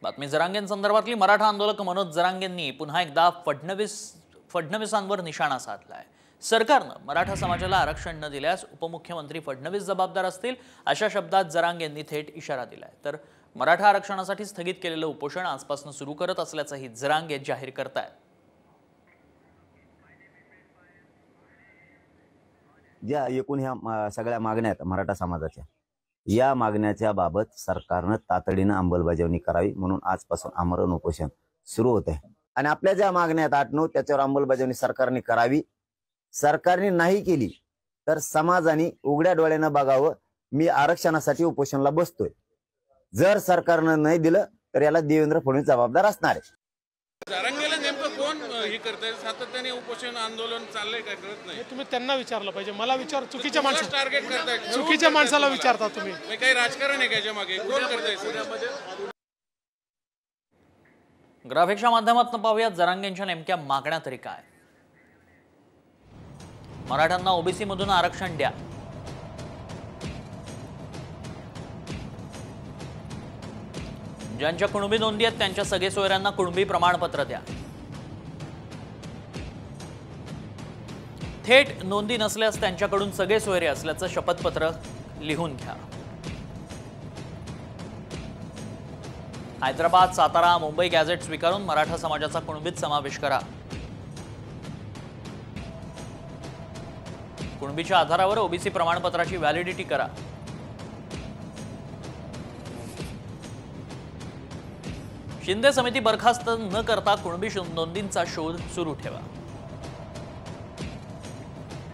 बातमी जरांगेंसंदर्भातली मराठा आंदोलक मनोज जरांगेंनी पुन्हा एकदा फडणवीसांवर निशाणा साधलाय। सरकारनं मराठा समाजाला आरक्षण न दिल्यास उपमुख्यमंत्री फडणवीस जबाबदार असतील अशा शब्दात जरांगेंनी थेट इशारा दिलाय। तर मराठा आरक्षणासाठी स्थगित केलेलं उपोषण आजपासून सुरू करत असल्याचंही जरांगे जाहीर करतायत। ज्या एकूण ह्या सगळ्या मागण्या आहेत मराठा समाजाच्या, या मागण्याच्या बाबत सरकारनं तातडीनं अंमलबजावणी करावी म्हणून आजपासून आमरण उपोषण सुरू होत आहे। आणि आपल्या ज्या मागण्या आहेत 8-9 त्याच्यावर अंमलबजावणी सरकारने करावी। सरकारने नाही केली तर समाजाने उघड्या डोळ्यानं बघावं, मी आरक्षणासाठी उपोषणाला बसतोय। जर सरकारनं नाही दिलं तर याला देवेंद्र फडणवीस जबाबदार असणार आहे। जरांगेला नेमकं कोण हे करतंय? सातत्याने उपोषण आंदोलन चाललंय काय कळत नाही। तुम्ही त्यांना विचारलं पाहिजे, मला विचार चुकीच्या माणसाला टार्गेट करताय, चुकीच्या माणसाला विचारता तुम्ही। काही राजकारण आहे याच्या मागे? कोण करतंय? ग्राफिक्सच्या माध्यमातून पाहूया जरांगेंच्या नेमक्या मागण्या तरी काय। मराठ्यांना ओबीसी मधून आरक्षण द्या, ज्यांच्या कुणबी नोंदी आहेत त्यांच्या सगळे सोयऱ्यांना कुणबी प्रमाणपत्र द्या, थेट नोंदी नसल्यास त्यांच्याकडून सगळे सोयरे असल्याचं शपथपत्र लिहून घ्या। हैदराबाद, सातारा, मुंबई गॅझेट स्वीकारून मराठा समाजाचा कुणबीत समावेश करा। कुणबीच्या आधारावर ओबीसी प्रमाणपत्राची व्हॅलिडिटी करा। शिंदे समिती बरखास्त न करता कुणबी नोंदींचा शोध सुरू ठेवा।